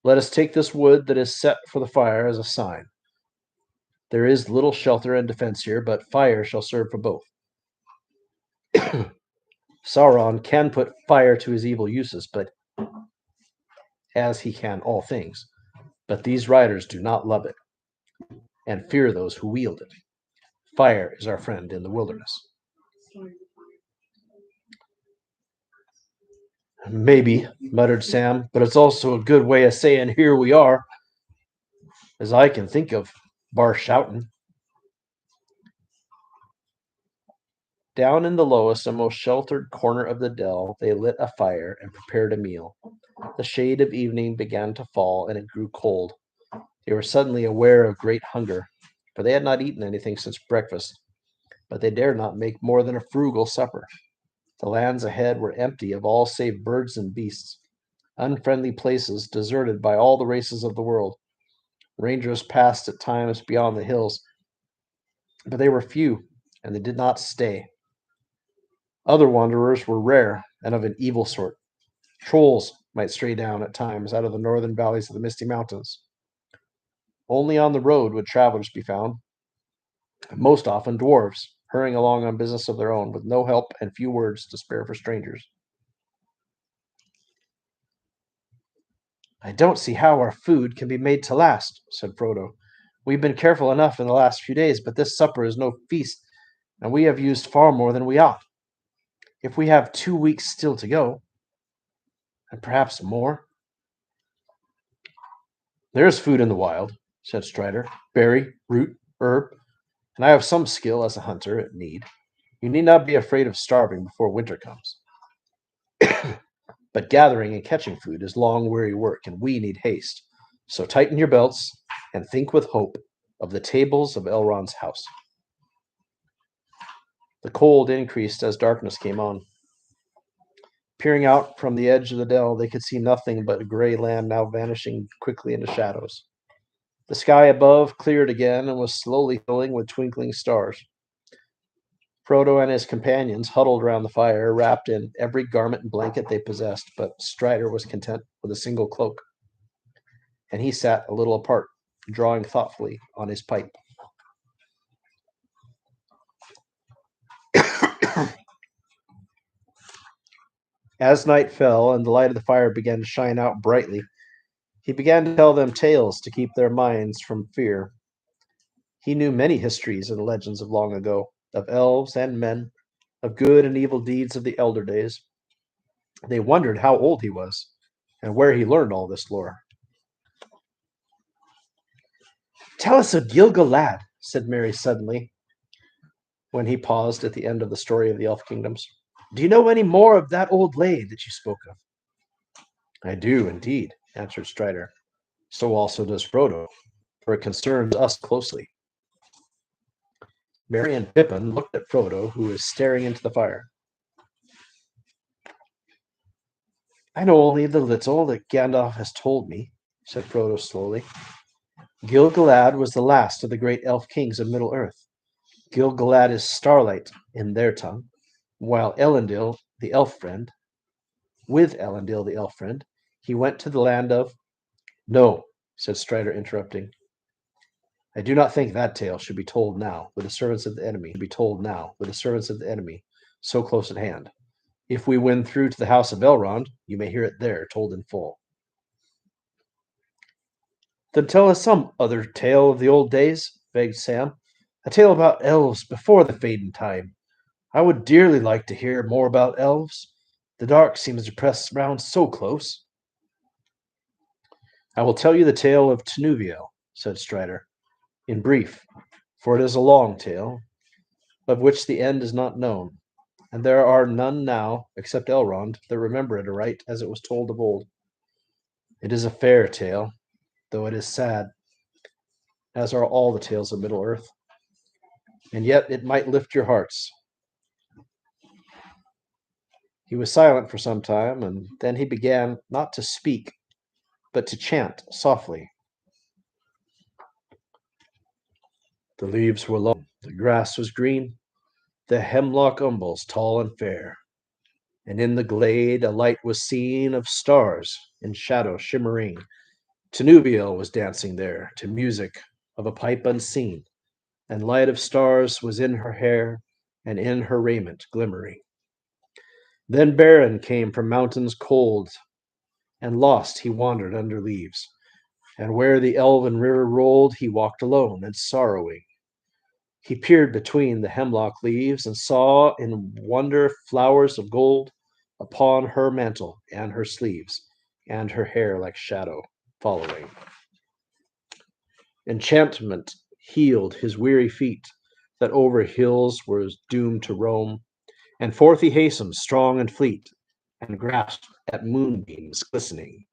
Let us take this wood that is set for the fire as a sign. There is little shelter and defense here, but fire shall serve for both. Sauron can put fire to his evil uses, but as he can all things. But these riders do not love it, and fear those who wield it. Fire is our friend in the wilderness. Maybe, muttered Sam, but it's also a good way of saying here we are, as I can think of, bar shouting. Down in the lowest and most sheltered corner of the dell, they lit a fire and prepared a meal. The shade of evening began to fall, and it grew cold. They were suddenly aware of great hunger, for they had not eaten anything since breakfast, but they dared not make more than a frugal supper. The lands ahead were empty of all save birds and beasts, unfriendly places deserted by all the races of the world. Rangers passed at times beyond the hills, but they were few, and they did not stay. Other wanderers were rare and of an evil sort. Trolls might stray down at times out of the northern valleys of the Misty Mountains. Only on the road would travelers be found, most often dwarves, hurrying along on business of their own, with no help and few words to spare for strangers. I don't see how our food can be made to last, said Frodo. We've been careful enough in the last few days, but this supper is no feast, and we have used far more than we ought. If we have 2 weeks still to go, and perhaps more. There is food in the wild, said Strider. Berry, root, herb, and I have some skill as a hunter at need. You need not be afraid of starving before winter comes. But gathering and catching food is long, weary work, and we need haste. So tighten your belts and think with hope of the tables of Elrond's house. The cold increased as darkness came on. Peering out from the edge of the dell, they could see nothing but a gray land now vanishing quickly into shadows. The sky above cleared again and was slowly filling with twinkling stars. Frodo and his companions huddled around the fire, wrapped in every garment and blanket they possessed, but Strider was content with a single cloak, and he sat a little apart, drawing thoughtfully on his pipe. As night fell and the light of the fire began to shine out brightly, he began to tell them tales to keep their minds from fear. He knew many histories and legends of long ago, of elves and men, of good and evil deeds of the elder days. They wondered how old he was, and where he learned all this lore. Tell us of Gil-galad, said Merry suddenly, when he paused at the end of the story of the Elf Kingdoms. Do you know any more of that old lay that you spoke of? I do, indeed, answered Strider. So also does Frodo, for it concerns us closely. Merry and Pippin looked at Frodo, who was staring into the fire. I know only the little that Gandalf has told me, said Frodo slowly. Gil-galad was the last of the great elf kings of Middle-earth. Gil-galad is starlight in their tongue, while with Elendil the elf friend, he went to the land of... No, said Strider, interrupting. I do not think that tale should be told now, with the servants of the enemy, so close at hand. If we win through to the house of Elrond, you may hear it there, told in full. Then tell us some other tale of the old days, begged Sam. A tale about elves before the fading time. I would dearly like to hear more about elves. The dark seems to press round so close. I will tell you the tale of Tinuviel, said Strider, in brief, for it is a long tale, of which the end is not known, and there are none now, except Elrond, that remember it aright as it was told of old. It is a fair tale, though it is sad, as are all the tales of Middle-earth, and yet it might lift your hearts. He was silent for some time, and then he began not to speak, but to chant softly. The leaves were long, the grass was green, the hemlock umbels tall and fair, and in the glade a light was seen of stars in shadow shimmering. Tinuviel was dancing there to music of a pipe unseen, and light of stars was in her hair and in her raiment glimmering. Then Beren came from mountains cold, and lost he wandered under leaves, and where the elven river rolled he walked alone and sorrowing. He peered between the hemlock leaves and saw in wonder flowers of gold upon her mantle and her sleeves, and her hair like shadow following. Enchantment healed his weary feet that over hills were doomed to roam, and forth he hastened strong and fleet, and grasped at moonbeams glistening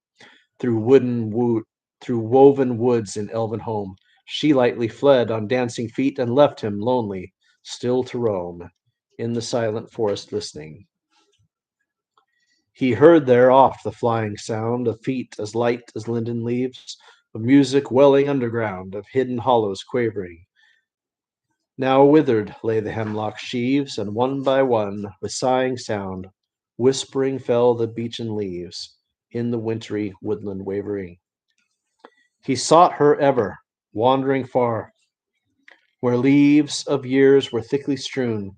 through woven woods in elven home. She lightly fled on dancing feet and left him lonely, still to roam, in the silent forest listening. He heard there oft the flying sound of feet as light as linden leaves, of music welling underground, of hidden hollows quavering. Now withered lay the hemlock sheaves, and one by one, with sighing sound, whispering fell the beechen leaves, in the wintry woodland wavering. He sought her ever, wandering far, where leaves of years were thickly strewn,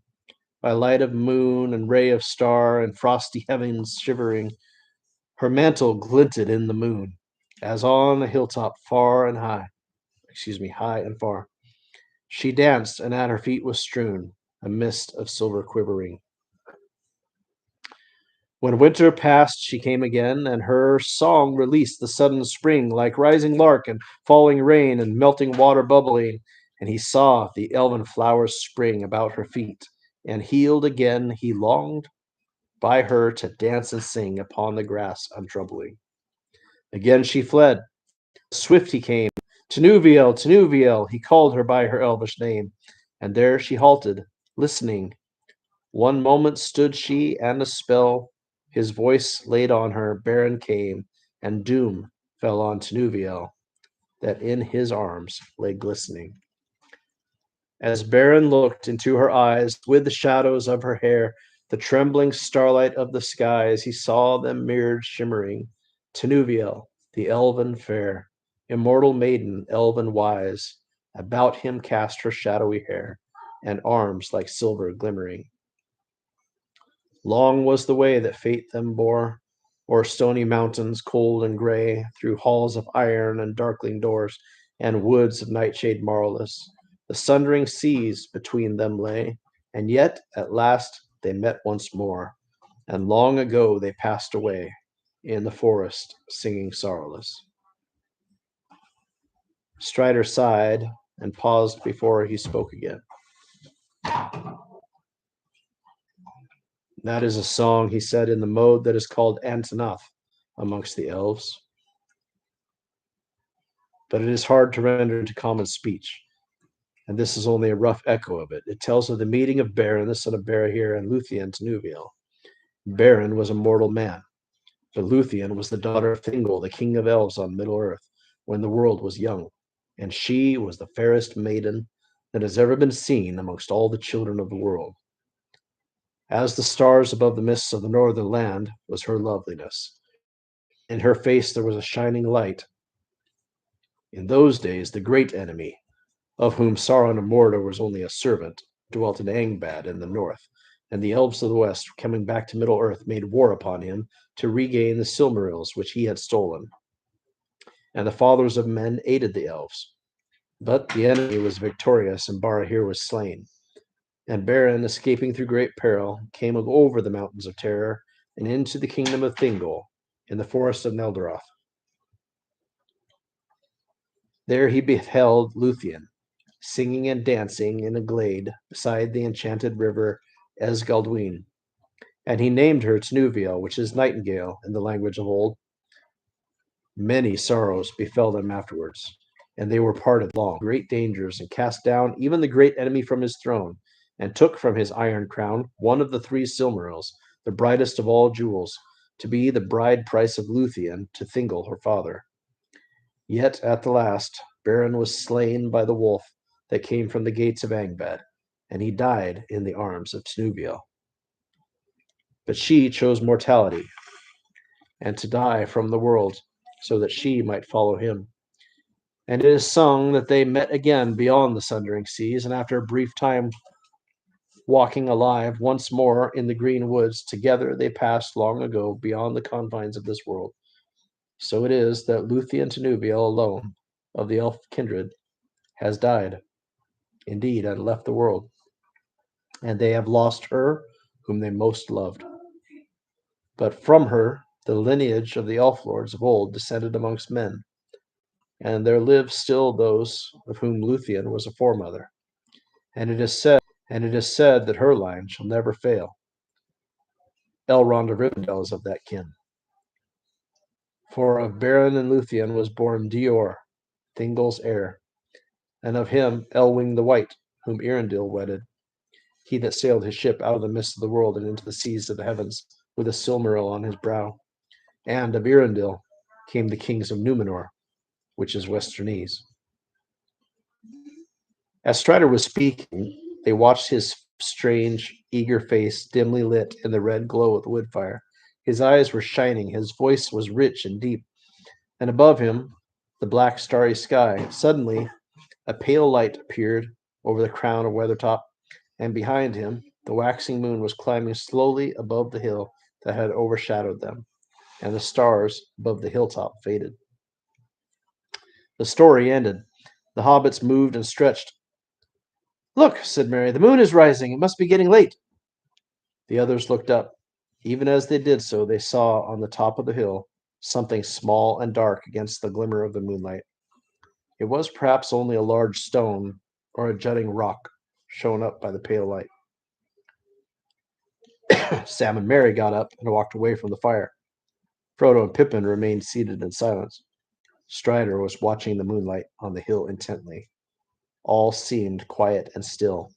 by light of moon and ray of star and frosty heavens shivering, her mantle glinted in the moon, as on a hilltop high and far. She danced, and at her feet was strewn a mist of silver quivering. When winter passed, she came again, and her song released the sudden spring, like rising lark and falling rain and melting water bubbling. And he saw the elven flowers spring about her feet, and healed again he longed by her to dance and sing upon the grass untroubling. Again she fled. Swift he came. Tenuviel, Tenuviel, he called her by her elvish name. And there she halted, listening. One moment stood she, and a spell his voice laid on her, barren came, and doom fell on Tenuviel, that in his arms lay glistening. As Baron looked into her eyes, with the shadows of her hair, the trembling starlight of the skies, he saw them mirrored shimmering. Tenuviel, the elven fair, immortal maiden, elven wise, about him cast her shadowy hair, and arms like silver glimmering. Long was the way that fate them bore, o'er stony mountains cold and gray, through halls of iron and darkling doors, and woods of nightshade marvelous. The sundering seas between them lay, and yet at last they met once more, and long ago they passed away in the forest, singing sorrowless. Strider sighed and paused before he spoke again. That is a song, he said, in the mode that is called Antonoth amongst the elves. But it is hard to render into common speech, and this is only a rough echo of it. It tells of the meeting of Beren, the son of Barahir, and Luthien Tenuviel. Beren was a mortal man, but Luthien was the daughter of Thingol, the king of elves on Middle-earth, when the world was young, and she was the fairest maiden that has ever been seen amongst all the children of the world. As the stars above the mists of the northern land was her loveliness. In her face there was a shining light. In those days, the great enemy, of whom Sauron of Mordor was only a servant, dwelt in Angband in the north, and the elves of the west, coming back to Middle-earth, made war upon him to regain the Silmarils which he had stolen. And the fathers of men aided the elves. But the enemy was victorious, and Barahir was slain. And Beren, escaping through great peril, came over the mountains of terror and into the kingdom of Thingol, in the forest of Neldaroth. There he beheld Luthien, singing and dancing in a glade beside the enchanted river Esgaldwin, and he named her Tenuviel, which is nightingale in the language of old. Many sorrows befell them afterwards, and they were parted long, great dangers, and cast down even the great enemy from his throne, and took from his iron crown one of the three Silmarils, the brightest of all jewels, to be the bride price of Luthien to Thingol her father. Yet at the last Beren was slain by the wolf that came from the gates of Angband, and he died in the arms of Tenuviel. But she chose mortality, and to die from the world, so that she might follow him. And it is sung that they met again beyond the sundering seas, and after a brief time walking alive once more in the green woods, together they passed long ago beyond the confines of this world. So it is that Luthien Tenuviel alone, of the elf kindred, has died, indeed, and left the world, and they have lost her whom they most loved. But from her the lineage of the elf lords of old descended amongst men, and there live still those of whom Luthien was a foremother, and it is said that her line shall never fail. Elrond of Rivendell is of that kin. For of Beren and Luthien was born Dior, Thingol's heir, and of him Elwing the White, whom Eärendil wedded, he that sailed his ship out of the midst of the world and into the seas of the heavens, with a Silmaril on his brow. And of Eärendil came the kings of Númenor, which is Westernese. As Strider was speaking, they watched his strange, eager face dimly lit in the red glow of the wood fire. His eyes were shining, his voice was rich and deep, and above him, the black starry sky. Suddenly, A pale light appeared over the crown of Weathertop, and behind him the waxing moon was climbing slowly above the hill that had overshadowed them, and the stars above the hilltop faded. The story ended. The hobbits moved and stretched. "Look," said Merry, "the moon is rising. It must be getting late." The others looked up. Even as they did so, they saw on the top of the hill something small and dark against the glimmer of the moonlight. It was perhaps only a large stone or a jutting rock shown up by the pale light. Sam and Merry got up and walked away from the fire. Frodo and Pippin remained seated in silence. Strider was watching the moonlight on the hill intently. All seemed quiet and still,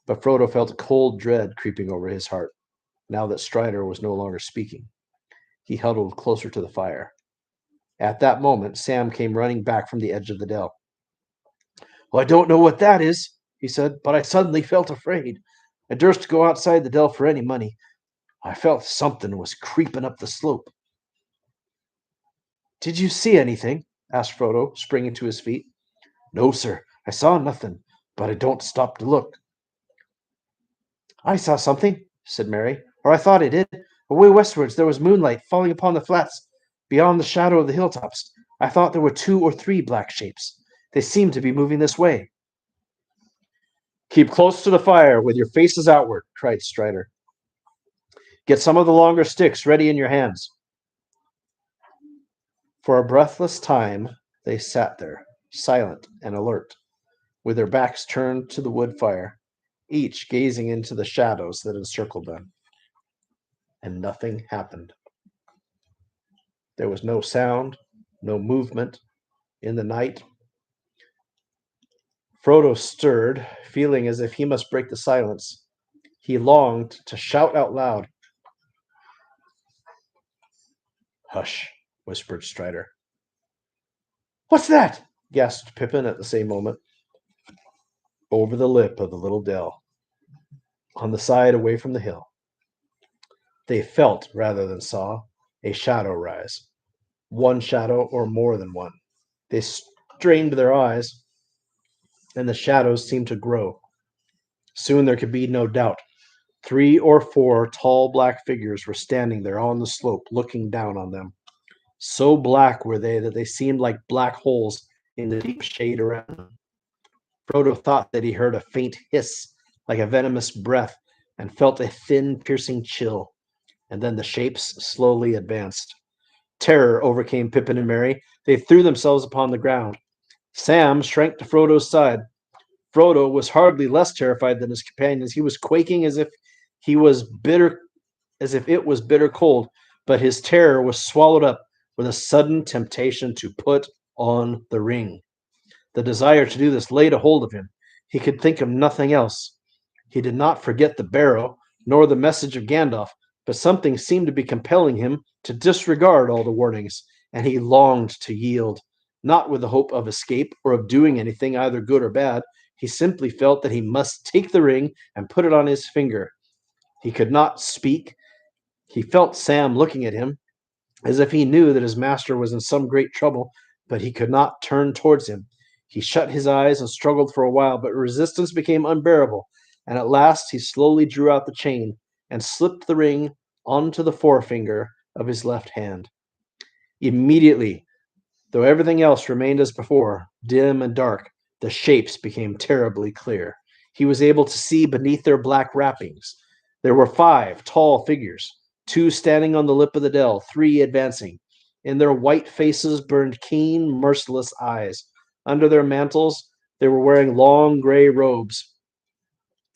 but Frodo felt a cold dread creeping over his heart, now that Strider was no longer speaking. He huddled closer to the fire. At that moment, Sam came running back from the edge of the dell. "Well, I don't know what that is," he said, "but I suddenly felt afraid. I durst go outside the dell for any money. I felt something was creeping up the slope." "Did you see anything?" asked Frodo, springing to his feet. "No, sir, I saw nothing, but I don't stop to look." "I saw something," said Merry, "or I thought I did. Away westwards there was moonlight falling upon the flats beyond the shadow of the hilltops. I thought there were 2 or 3 black shapes. They seemed to be moving this way." "Keep close to the fire with your faces outward," cried Strider. "Get some of the longer sticks ready in your hands." For a breathless time they sat there, silent and alert, with their backs turned to the wood fire, each gazing into the shadows that encircled them. And nothing happened. There was no sound, no movement in the night. Frodo stirred, feeling as if he must break the silence. He longed to shout out loud. "Hush," whispered Strider. "What's that?" gasped Pippin at the same moment. Over the lip of the little dell, on the side away from the hill, they felt, rather than saw, a shadow rise. One shadow or more than one. They strained their eyes, and the shadows seemed to grow. Soon there could be no doubt. 3 or 4 tall black figures were standing there on the slope, looking down on them. So black were they that they seemed like black holes in the deep shade around them. Frodo thought that he heard a faint hiss, like a venomous breath, and felt a thin, piercing chill. And then the shapes slowly advanced. Terror overcame Pippin and Merry. They threw themselves upon the ground. Sam shrank to Frodo's side. Frodo was hardly less terrified than his companions. He was quaking as if it was bitter cold, but his terror was swallowed up with a sudden temptation to put on the ring. The desire to do this laid a hold of him. He could think of nothing else. He did not forget the barrow, nor the message of Gandalf, but something seemed to be compelling him to disregard all the warnings, and he longed to yield, not with the hope of escape or of doing anything either good or bad. He simply felt that he must take the ring and put it on his finger. He could not speak. He felt Sam looking at him, as if he knew that his master was in some great trouble, but he could not turn towards him. He shut his eyes and struggled for a while, but resistance became unbearable, and at last he slowly drew out the chain and slipped the ring onto the forefinger of his left hand. Immediately, though everything else remained as before, dim and dark, the shapes became terribly clear. He was able to see beneath their black wrappings. There were 5 tall figures, 2 standing on the lip of the dell, 3 advancing. In their white faces burned keen, merciless eyes. Under their mantles, they were wearing long gray robes.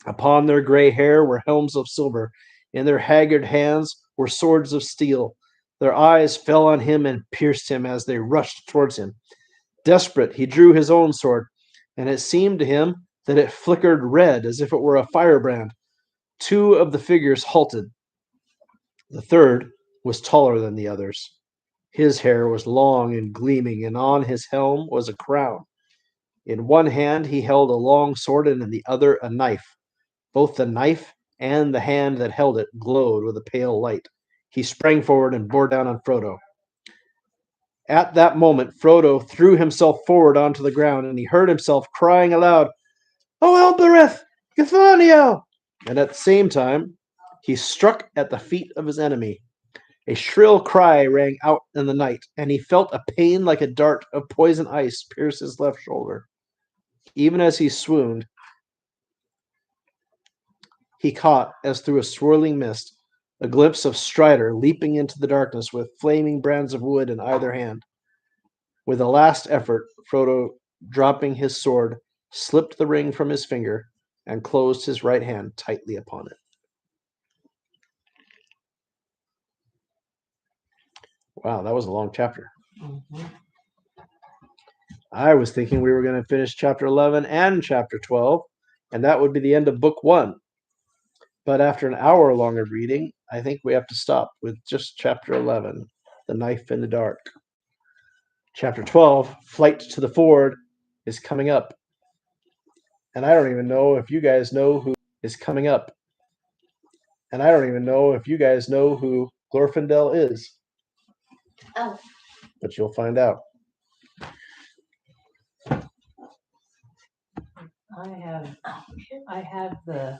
Upon their gray hair were helms of silver. In their haggard hands were swords of steel. Their eyes fell on him and pierced him as they rushed towards him. Desperate, he drew his own sword, and it seemed to him that it flickered red as if it were a firebrand. 2 of the figures halted. The third was taller than the others. His hair was long and gleaming, and on his helm was a crown. In one hand he held a long sword, and in the other a knife. Both the knife and the hand that held it glowed with a pale light. He sprang forward and bore down on Frodo. At that moment, Frodo threw himself forward onto the ground, and he heard himself crying aloud, "O Elbereth! Gathaniel!" And at the same time, he struck at the feet of his enemy. A shrill cry rang out in the night, and he felt a pain like a dart of poison ice pierce his left shoulder. Even as he swooned, he caught, as through a swirling mist, a glimpse of Strider leaping into the darkness with flaming brands of wood in either hand. With a last effort, Frodo, dropping his sword, slipped the ring from his finger and closed his right hand tightly upon it. Wow, that was a long chapter. Mm-hmm. I was thinking we were going to finish chapter 11 and chapter 12, and that would be the end of book 1. But after an hour long of reading, I think we have to stop with just chapter 11, The Knife in the Dark. Chapter 12, Flight to the Ford, is coming up. And I don't even know if you guys know who is coming up. And I don't even know if you guys know who Glorfindel is. Oh. But you'll find out. I have the